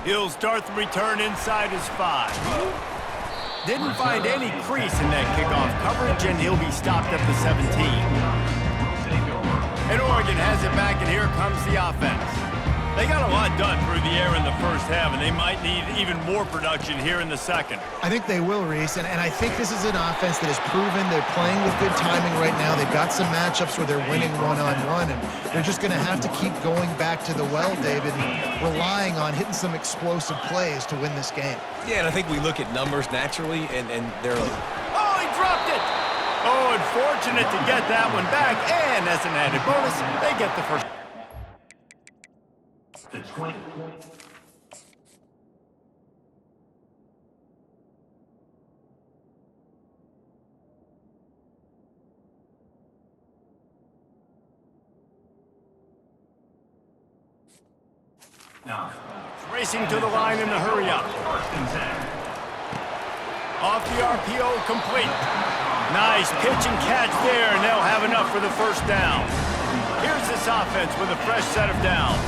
He'll start the return inside his 5. Didn't find any crease in that kickoff coverage, and he'll be stopped at the 17. And Oregon has it back, and here comes the offense. They got a lot done through the air in the first half, and they might need even more production here in the second. I think they will, Reese, and I think this is an offense that has proven they're playing with good timing right now. They've got some matchups where they're winning one-on-one, and they're just going to have to keep going back to the well, David, and relying on hitting some explosive plays to win this game. Yeah, and I think we look at numbers naturally, and they're like... Oh, he dropped it! Oh, unfortunate to get that one back, and as an added bonus, they get the first. The 20. Now, Racing to the line in the hurry up. Off the RPO, complete. Nice pitch and catch there, and they'll have enough for the first down. Here's this offense with a fresh set of downs.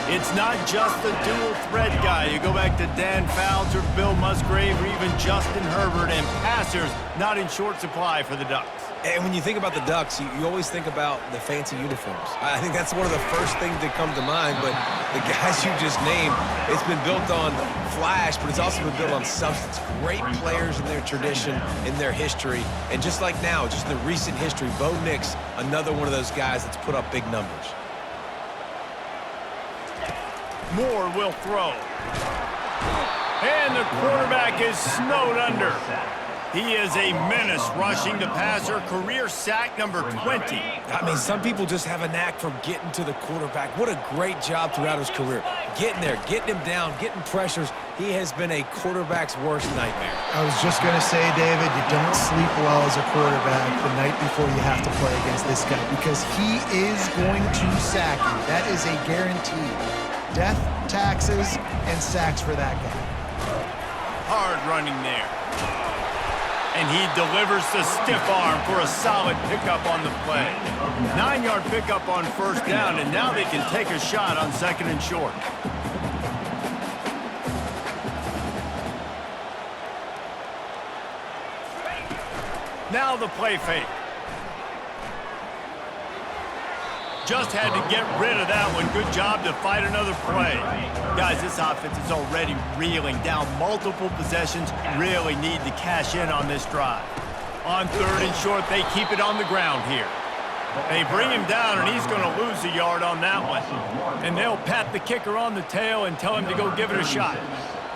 It's not just the dual threat guy. You go back to Dan Fouts or Bill Musgrave or even Justin Herbert, and passers not in short supply for the Ducks. And when you think about the Ducks, you always think about the fancy uniforms. I think that's one of the first things that come to mind, but the guys you just named, it's been built on flash, but it's also been built on substance. Great players in their tradition, in their history, and just like now, just in the recent history, Bo Nix, another one of those guys that's put up big numbers. Moore will throw. And the quarterback is snowed under. He is a menace rushing the passer, career sack number 20. I mean, some people just have a knack for getting to the quarterback. What a great job throughout his career. Getting there, getting him down, getting pressures. He has been a quarterback's worst nightmare. I was just going to say, David, you don't sleep well as a quarterback the night before you have to play against this guy because he is going to sack you. That is a guarantee. Death, taxes, and sacks for that guy. Hard running there. And he delivers the stiff arm for a solid pickup on the play. 9-yard pickup on first down, and now they can take a shot on second and short. Now the play fake. Just had to get rid of that one. Good job to fight another play. Guys, this offense is already reeling down multiple possessions. Really need to cash in on this drive. On third and short, they keep it on the ground here. They bring him down, and he's going to lose a yard on that one. And they'll pat the kicker on the tail and tell him to go give it a shot.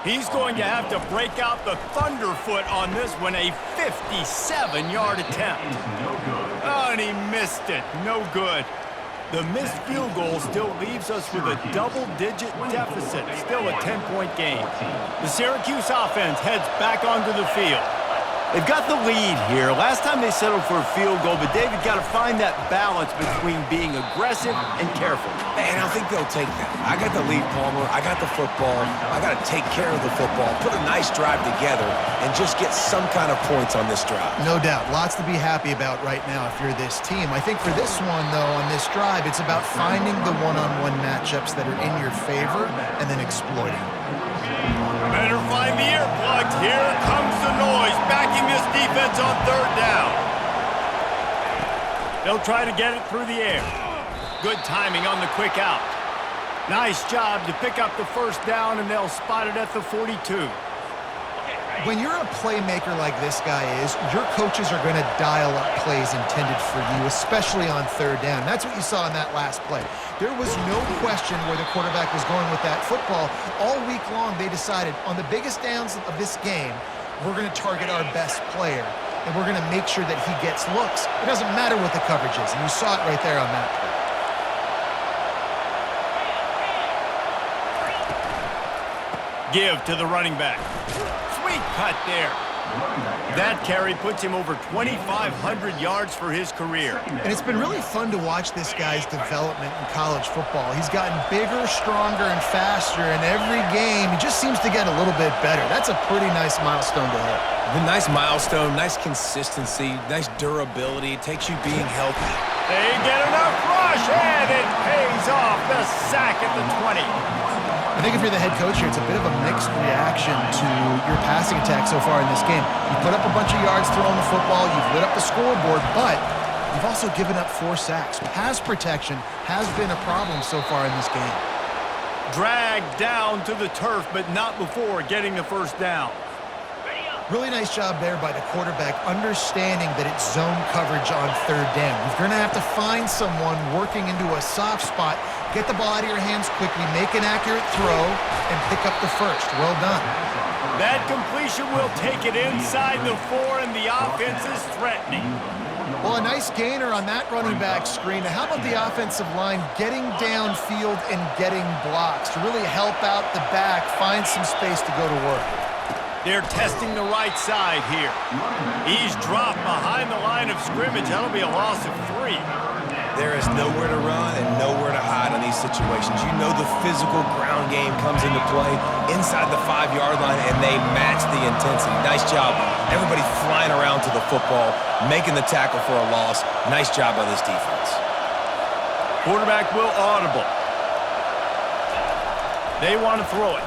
He's going to have to break out the thunderfoot on this one, a 57-yard attempt. Oh, and he missed it. No good. The missed field goal still leaves us with a double-digit deficit, still a 10-point game. The Syracuse offense heads back onto the field. They've got the lead here. Last time they settled for a field goal, but David got to find that balance between being aggressive and careful. And I think they'll take that. I got the lead, Palmer. I got the football. I got to take care of the football, put a nice drive together, and just get some kind of points on this drive. No doubt. Lots to be happy about right now if you're this team. I think for this one, though, on this drive, it's about finding the one-on-one matchups that are in your favor and then exploiting them. Better find the earplugs. Here comes the noise, backing this defense on third down. They'll try to get it through the air. Good timing on the quick out. Nice job to pick up the first down, and they'll spot it at the 42. When you're a playmaker like this guy is, your coaches are going to dial up plays intended for you, especially on third down. That's what you saw in that last play. There was no question where the quarterback was going with that football. All week long, they decided on the biggest downs of this game, we're going to target our best player, and we're going to make sure that he gets looks. It doesn't matter what the coverage is, and you saw it right there on that play. Give to the running back. Sweet cut there. That carry puts him over 2,500 yards for his career. And it's been really fun to watch this guy's development in college football. He's gotten bigger, stronger, and faster, and every game he just seems to get a little bit better. That's a pretty nice milestone to hit. The nice milestone, nice consistency, nice durability. It takes you being healthy. They get enough rush, and it pays off. The sack at the 20. I think if you're the head coach here, it's a bit of a mixed reaction to your passing attack so far in this game. You put up a bunch of yards throwing the football, you've lit up the scoreboard, but you've also given up 4 sacks. Pass protection has been a problem so far in this game. Dragged down to the turf, but not before getting the first down. Really nice job there by the quarterback, understanding that it's zone coverage on third down. You're going to have to find someone working into a soft spot, get the ball out of your hands quickly, make an accurate throw, and pick up the first. Well done. That completion will take it inside the 4, and the offense is threatening. Well, a nice gainer on that running back screen. Now, how about the offensive line getting downfield and getting blocks to really help out the back, find some space to go to work? They're testing the right side here. He's dropped behind the line of scrimmage. That'll be a loss of 3. There is nowhere to run and nowhere to hide in these situations. You know the physical ground game comes into play inside the 5-yard line, and they match the intensity. Nice job. Everybody flying around to the football, making the tackle for a loss. Nice job by this defense. Quarterback will audible. They want to throw it.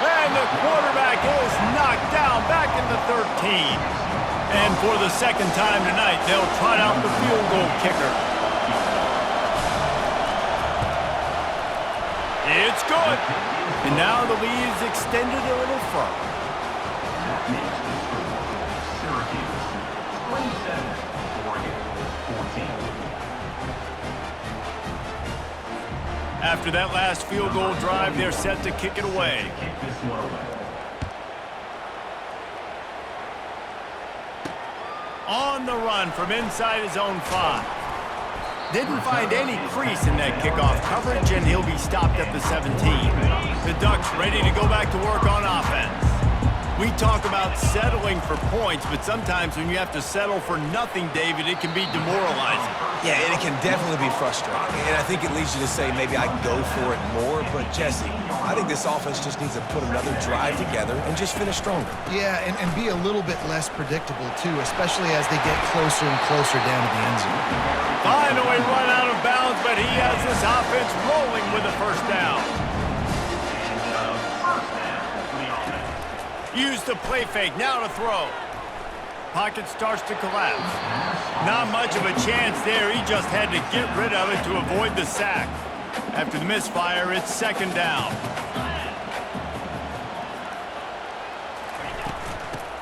And the quarterback is knocked down back in the 13. And for the second time tonight, they'll trot out the field goal kicker. It's good. And now the lead is extended a little further. After that last field goal drive, they're set to kick it away. On the run from inside his own 5. Didn't find any crease in that kickoff coverage, and he'll be stopped at the 17. The Ducks ready to go back to work on offense. We talk about settling for points, but sometimes when you have to settle for nothing, David, it can be demoralizing. Yeah, and it can definitely be frustrating. And I think it leads you to say maybe I go for it more. But, Jesse, I think this offense just needs to put another drive together and just finish stronger. Yeah, and be a little bit less predictable, too, especially as they get closer and closer down to the end zone. Finally run out of bounds, but he has this offense rolling with a first down. Use the play fake, now to throw. Pocket starts to collapse. Not much of a chance there. He just had to get rid of it to avoid the sack. After the misfire, it's second down.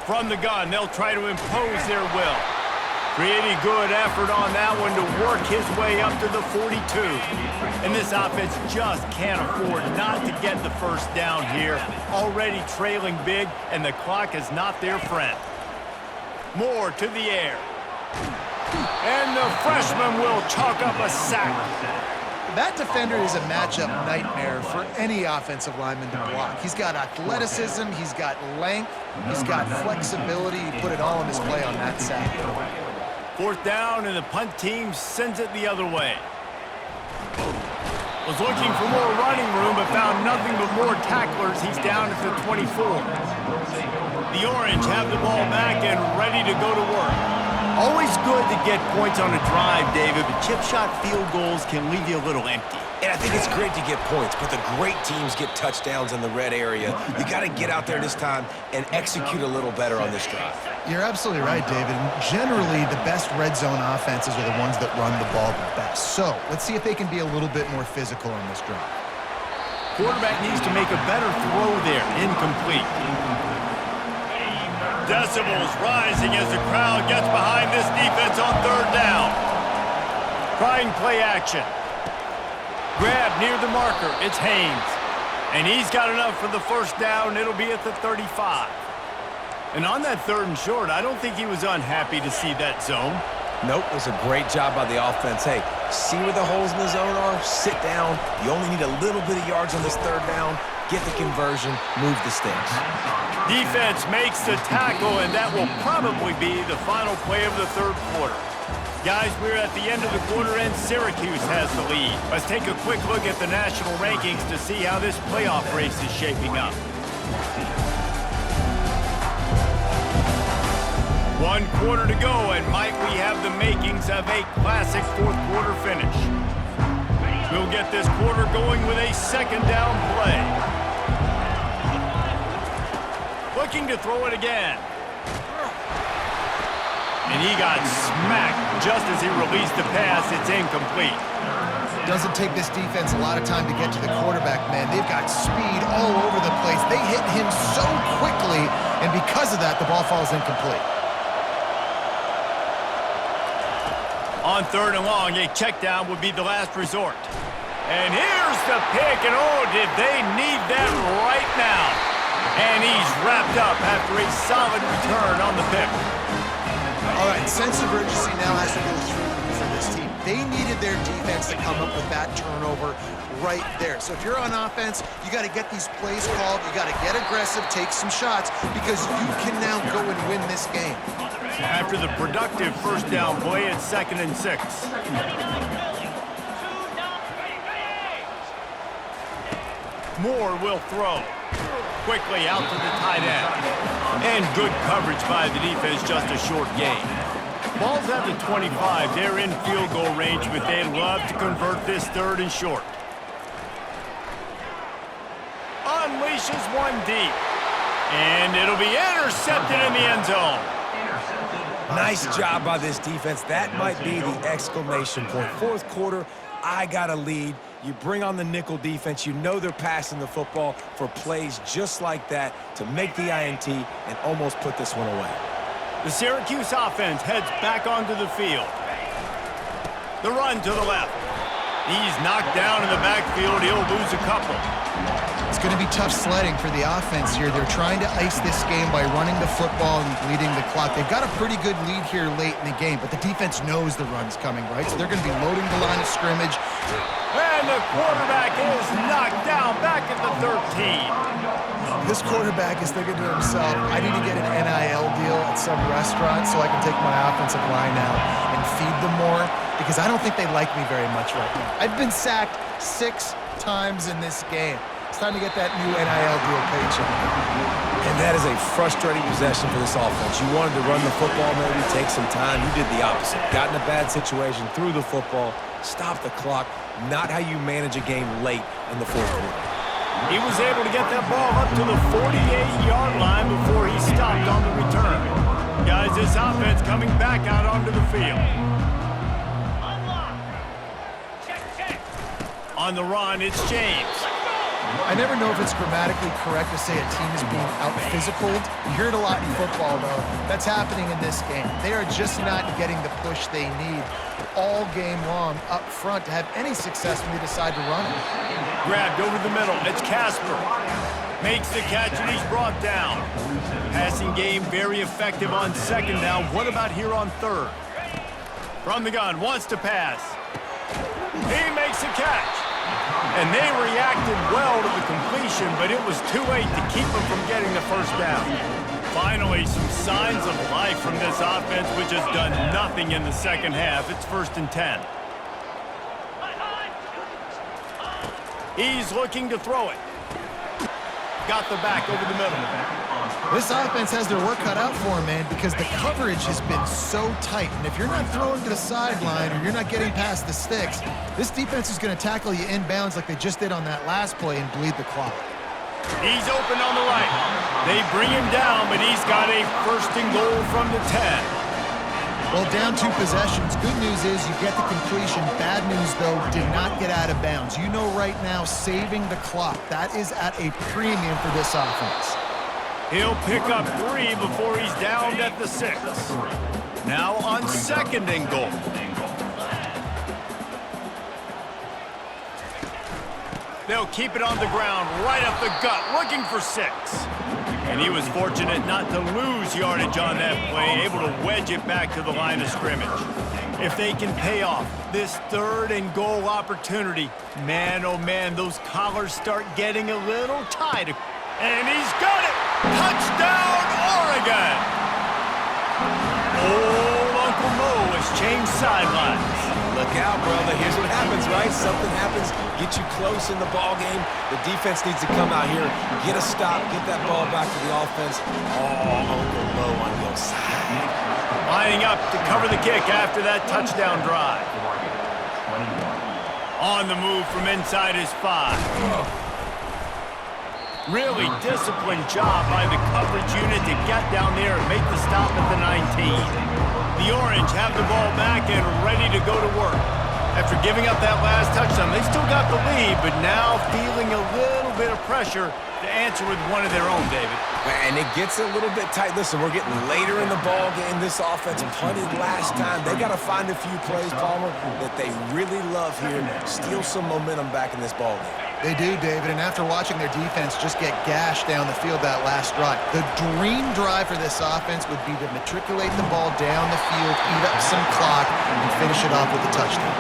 From the gun, they'll try to impose their will. Pretty good effort on that one to work his way up to the 42. And this offense just can't afford not to get the first down here. Already trailing big, and the clock is not their friend. Moore to the air. And the freshman will chalk up a sack. That defender is a matchup nightmare for any offensive lineman to block. He's got athleticism, he's got length, he's got flexibility. He put it all on display on that sack. Fourth down, and the punt team sends it the other way. Was looking for more running room, but found nothing but more tacklers. He's down at the 24. The Orange have the ball back and ready to go to work. Always good to get points on a drive, David, but chip shot field goals can leave you a little empty. And I think it's great to get points, but the great teams get touchdowns in the red area. You got to get out there this time and execute a little better on this drive. You're absolutely right, David. And generally, the best red zone offenses are the ones that run the ball the best. So let's see if they can be a little bit more physical on this drive. Quarterback needs to make a better throw there. Incomplete. Decibels rising as the crowd gets behind this defense on third down. Trying play action. Grab near the marker. It's Haynes. And he's got enough for the first down. It'll be at the 35. And on that third and short, I don't think he was unhappy to see that zone. Nope, it was a great job by the offense. Hey, see where the holes in the zone are? Sit down. You only need a little bit of yards on this third down. Get the conversion. Move the sticks. Defense makes the tackle, and that will probably be the final play of the third quarter. Guys, we're at the end of the quarter, and Syracuse has the lead. Let's take a quick look at the national rankings to see how this playoff race is shaping up. 1 quarter to go, and might we have the makings of a classic fourth quarter finish. We'll get this quarter going with a second down play. Looking to throw it again. And he got smacked just as he released the pass. It's incomplete. Doesn't take this defense a lot of time to get to the quarterback, man. They've got speed all over the place. They hit him so quickly, and because of that, the ball falls incomplete. On 3rd and long, a check down would be the last resort. And here's the pick, and oh, did they need that right now. And he's wrapped up after a solid return on the pick. All right, sense of urgency now has to go through for this team. They needed their defense to come up with that turnover right there. So if you're on offense, you got to get these plays called. You got to get aggressive, take some shots, because you can now go and win this game. After the productive first down play, it's 2nd and 6. Moore will throw. Quickly out to the tight end. And good coverage by the defense, just a short gain. Ball's at the 25. They're in field goal range, but they'd love to convert this 3rd and short. Unleashes one deep. And it'll be intercepted in the end zone. Nice job by this defense. That might be the exclamation point. 4th quarter, I got a lead. You bring on the nickel defense. You know they're passing the football for plays just like that to make the INT and almost put this one away. The Syracuse offense heads back onto the field. The run to the left. He's knocked down in the backfield. He'll lose a couple. It's going to be tough sledding for the offense here. They're trying to ice this game by running the football and bleeding the clock. They've got a pretty good lead here late in the game, but the defense knows the run's coming, right? So they're going to be loading the line of scrimmage. And the quarterback is knocked down back at the 13. This quarterback is thinking to himself, I need to get an NIL deal at some restaurant so I can take my offensive line out and feed them more, because I don't think they like me very much right now. I've been sacked 6 times in this game. It's time to get that new NIL deal paycheck. And that is a frustrating possession for this offense. You wanted to run the football, maybe take some time. You did the opposite. Got in a bad situation, threw the football, stopped the clock. Not how you manage a game late in the 4th quarter. He was able to get that ball up to the 48-yard line before he stopped on the return. Guys, this offense coming back out onto the field. On the run, it's James. I never know if it's grammatically correct to say a team is being out-physicaled. You hear it a lot in football, though. That's happening in this game. They are just not getting the push they need all game long up front to have any success when they decide to run it. Grabbed over the middle. It's Casper. Makes the catch, and he's brought down. Passing game very effective on 2nd down. What about here on 3rd? From the gun, wants to pass. He makes the catch. And they reacted well to the completion, but it was too late to keep them from getting the first down. Finally, some signs of life from this offense, which has done nothing in the second half. It's 1st and 10. He's looking to throw it. Got the back over the middle. This offense has their work cut out for them, man, because the coverage has been so tight. And if you're not throwing to the sideline or you're not getting past the sticks, this defense is going to tackle you inbounds like they just did on that last play and bleed the clock. He's open on the right. They bring him down, but he's got a 1st and goal from the 10. Well, down 2 possessions. Good news is you get the completion. Bad news, though, did not get out of bounds. You know right now, saving the clock, that is at a premium for this offense. He'll pick up 3 before he's downed at the 6. Now on 2nd and goal. They'll keep it on the ground, right up the gut, looking for 6. And he was fortunate not to lose yardage on that play, able to wedge it back to the line of scrimmage. If they can pay off this 3rd and goal opportunity, man, oh man, those collars start getting a little tight. And he's got it! Touchdown, Oregon! Old Uncle Mo has changed sidelines. Look out, brother. Here's what happens, right? Something happens, get you close in the ball game. The defense needs to come out here, get a stop, get that ball back to the offense. Oh, Uncle Mo on the side. Lining up to cover the kick after that touchdown drive. On the move from inside his 5. Really disciplined job by the coverage unit to get down there and make the stop at the 19. The Orange have the ball back and ready to go to work. After giving up that last touchdown, they still got the lead, but now feeling a little bit of pressure to answer with one of their own, David. And it gets a little bit tight. Listen, we're getting later in the ball game. This offense punted last time. They got to find a few plays, Palmer, that they really love here. Steal some momentum back in this ball game. They do, David, and after watching their defense just get gashed down the field that last drive, the dream drive for this offense would be to matriculate the ball down the field, eat up some clock, and finish it off with a touchdown.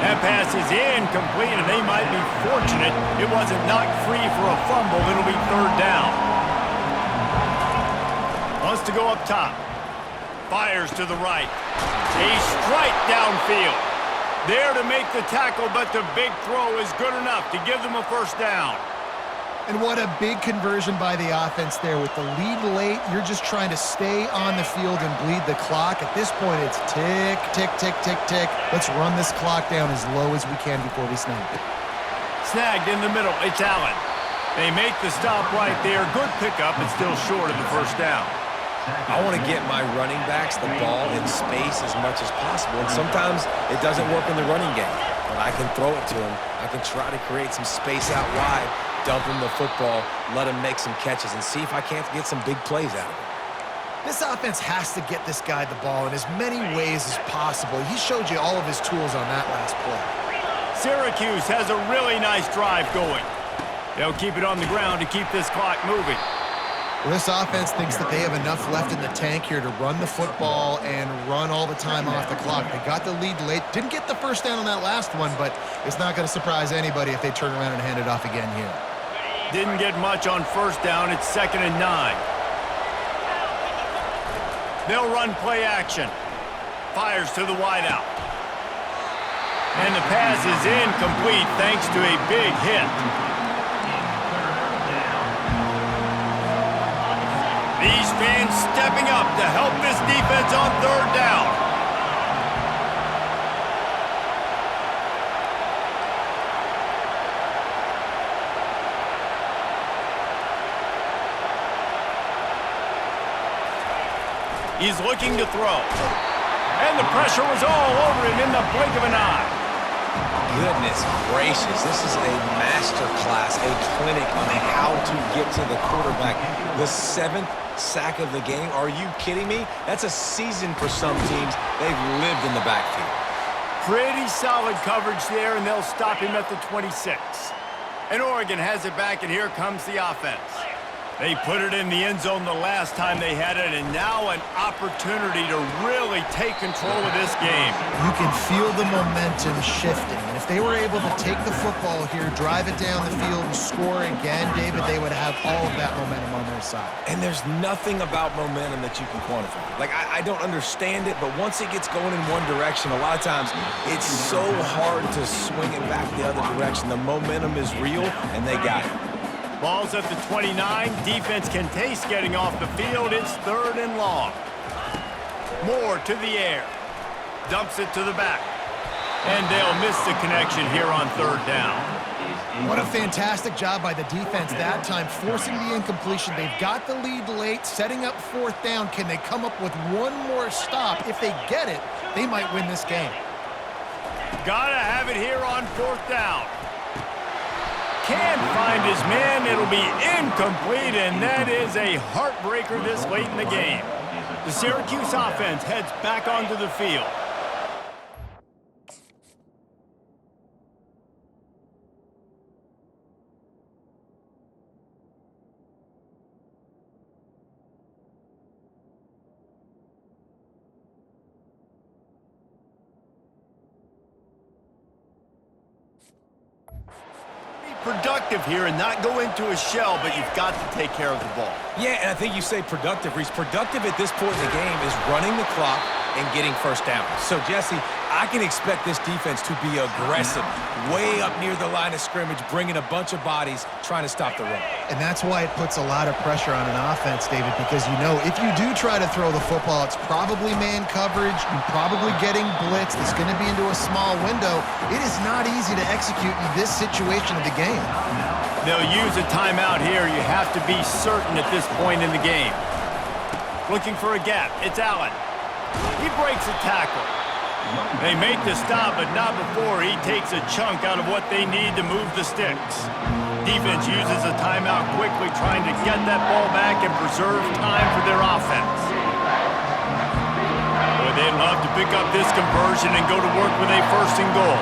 That pass is incomplete, and they might be fortunate it wasn't knocked free for a fumble. It'll be 3rd down. Wants to go up top. Fires to the right. A strike downfield. There to make the tackle, but the big throw is good enough to give them a 1st down. And what a big conversion by the offense there. With the lead late, you're just trying to stay on the field and bleed the clock. At this point, it's tick, tick, tick, tick, tick. Let's run this clock down as low as we can before we snap it. Snagged in the middle. It's Allen. They make the stop right there. Good pickup. It's still short of the 1st down. I want to get my running backs the ball in space as much as possible, and sometimes it doesn't work in the running game, but I can throw it to them. I can try to create some space out wide, dump him the football, let him make some catches, and see if I can't get some big plays out of it. This offense has to get this guy the ball in as many ways as possible. He showed you all of his tools on that last play. Syracuse has a really nice drive going. They'll keep it on the ground to keep this clock moving. Well, this offense thinks that they have enough left in the tank here to run the football and run all the time off the clock. They got the lead late. Didn't get the 1st down on that last one, but it's not going to surprise anybody if they turn around and hand it off again here. Didn't get much on 1st down. It's 2nd and 9. They'll run play action. Fires to the wideout. And the pass is incomplete thanks to a big hit. These fans stepping up to help this defense on 3rd down. He's looking to throw. And the pressure was all over him in the blink of an eye. Goodness gracious, this is a master class, a clinic on how to get to the quarterback. The 7th sack of the game. Are you kidding me? That's a season for some teams. They've lived in the backfield. Pretty solid coverage there, and they'll stop him at the 26. And Oregon has it back, and here comes the offense. They put it in the end zone the last time they had it, and now an opportunity to really take control of this game. You can feel the momentum shifting, and if they were able to take the football here, drive it down the field, and score again, David, they would have all of that momentum on their side. And there's nothing about momentum that you can quantify. Like, I don't understand it, but once it gets going in one direction, a lot of times it's so hard to swing it back the other direction. The momentum is real, and they got it. Ball's at the 29. Defense can taste getting off the field. It's 3rd and long. Moore to the air. Dumps it to the back. And they'll miss the connection here on 3rd down. What a fantastic job by the defense that time, forcing the incompletion. They've got the lead late, setting up 4th down. Can they come up with one more stop? If they get it, they might win this game. Gotta have it here on 4th down. Can't find his man. It'll be incomplete, and that is a heartbreaker this late in the game. The Syracuse offense heads back onto the field. Productive here and not go into a shell, but you've got to take care of the ball. Yeah, and I think you say productive, Reese. Productive at this point in the game is running the clock and getting first down. So, Jesse, I can expect this defense to be aggressive, way up near the line of scrimmage, bringing a bunch of bodies, trying to stop the run. And that's why it puts a lot of pressure on an offense, David, because you know if you do try to throw the football, it's probably man coverage, you're probably getting blitzed, it's going to be into a small window. It is not easy to execute in this situation of the game. They'll use a timeout here. You have to be certain at this point in the game. Looking for a gap. It's Allen. He breaks a tackle. They make the stop, but not before he takes a chunk out of what they need to move the sticks. Defense uses a timeout quickly, trying to get that ball back and preserve time for their offense. Boy, they'd love to pick up this conversion and go to work with a 1st and goal.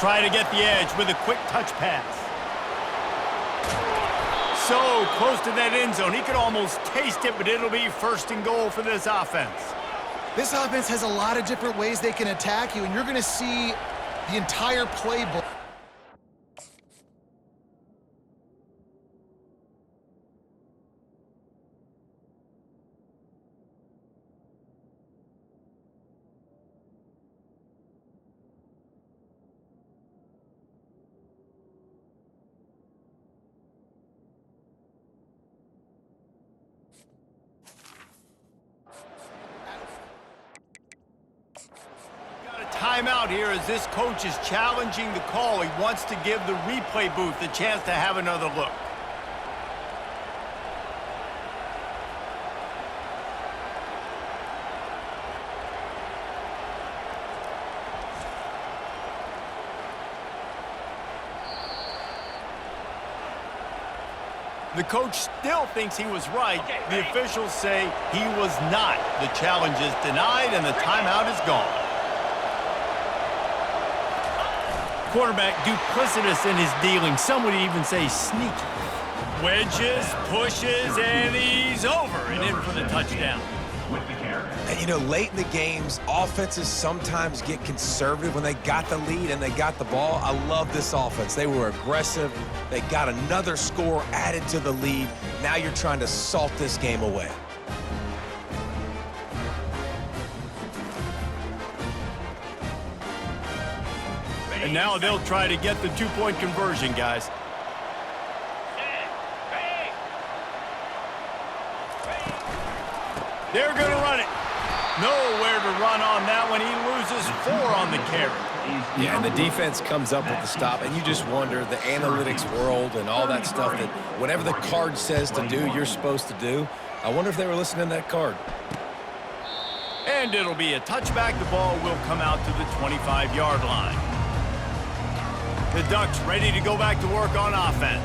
Try to get the edge with a quick touch pass. So close to that end zone. He could almost taste it, but it'll be 1st and goal for this offense. This offense has a lot of different ways they can attack you, and you're going to see the entire playbook. Timeout here as this coach is challenging the call. He wants to give the replay booth a chance to have another look. The coach still thinks he was right. The officials say he was not. The challenge is denied and the timeout is gone. Quarterback duplicitous in his dealing. Some would even say sneaky. Wedges, pushes, and he's over and in for the touchdown. And, you know, late in the games, offenses sometimes get conservative when they got the lead and they got the ball. I love this offense. They were aggressive. They got another score added to the lead. Now you're trying to salt this game away. And now they'll try to get the 2-point conversion, guys. They're going to run it. Nowhere to run on that one. He loses 4 on the carry. Yeah, and the defense comes up with the stop, and you just wonder, the analytics world and all that stuff, that whatever the card says to do, you're supposed to do. I wonder if they were listening to that card. And it'll be a touchback. The ball will come out to the 25-yard line. The Ducks ready to go back to work on offense.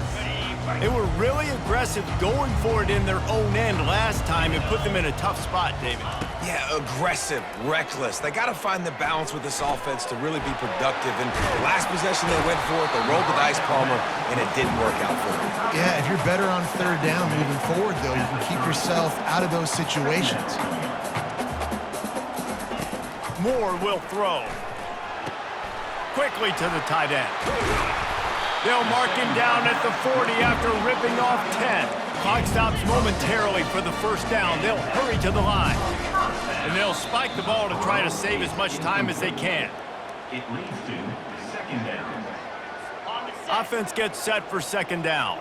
They were really aggressive going for it in their own end last time and put them in a tough spot, David. Yeah, aggressive, reckless. They got to find the balance with this offense to really be productive. And last possession they went for it, they rolled the dice, Palmer, and it didn't work out for them. Yeah, if you're better on 3rd down moving forward, though, you can keep yourself out of those situations. Moore will throw. Quickly to the tight end. They'll mark him down at the 40 after ripping off 10. Clock stops momentarily for the 1st down. They'll hurry to the line. And they'll spike the ball to try to save as much time as they can. It leads to 2nd down. Offense gets set for 2nd down.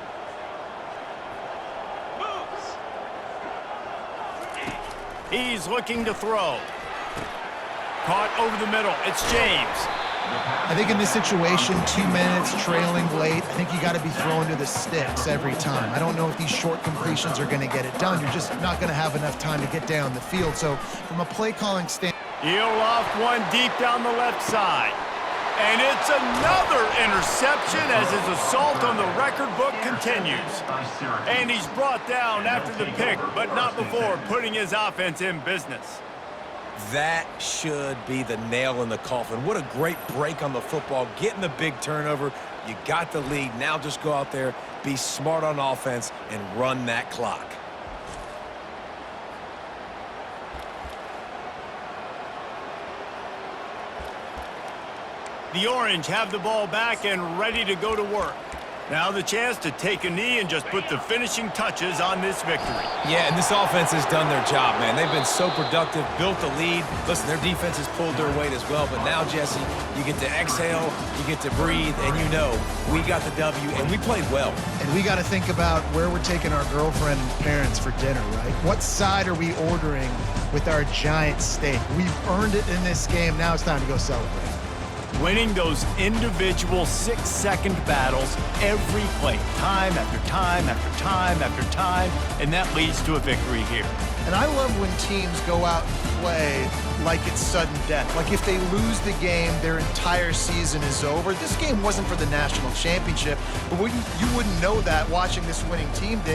He's looking to throw. Caught over the middle. It's James. I think in this situation, 2 minutes, trailing late, I think you got to be throwing to the sticks every time. I don't know if these short completions are going to get it done. You're just not going to have enough time to get down the field. So from a play calling standpoint, He'll loft one deep down the left side. And it's another interception as his assault on the record book continues. And he's brought down after the pick, but not before putting his offense in business. That should be the nail in the coffin. What a great break on the football. Getting the big turnover. You got the lead. Now just go out there, be smart on offense, and run that clock. The Orange have the ball back and ready to go to work. Now the chance to take a knee and just put the finishing touches on this victory. Yeah, and this offense has done their job, man. They've been so productive, built the lead. Listen, their defense has pulled their weight as well. But now, Jesse, you get to exhale, you get to breathe, and you know we got the W, and we played well. And we got to think about where we're taking our girlfriend and parents for dinner, right? What side are we ordering with our giant steak? We've earned it in this game. Now it's time to go celebrate. Winning those individual 6-second battles every play, time after time after time after time, and that leads to a victory here. And I love when teams go out and play like it's sudden death. Like if they lose the game, their entire season is over. This game wasn't for the national championship, but you wouldn't know that watching this winning team, Dave.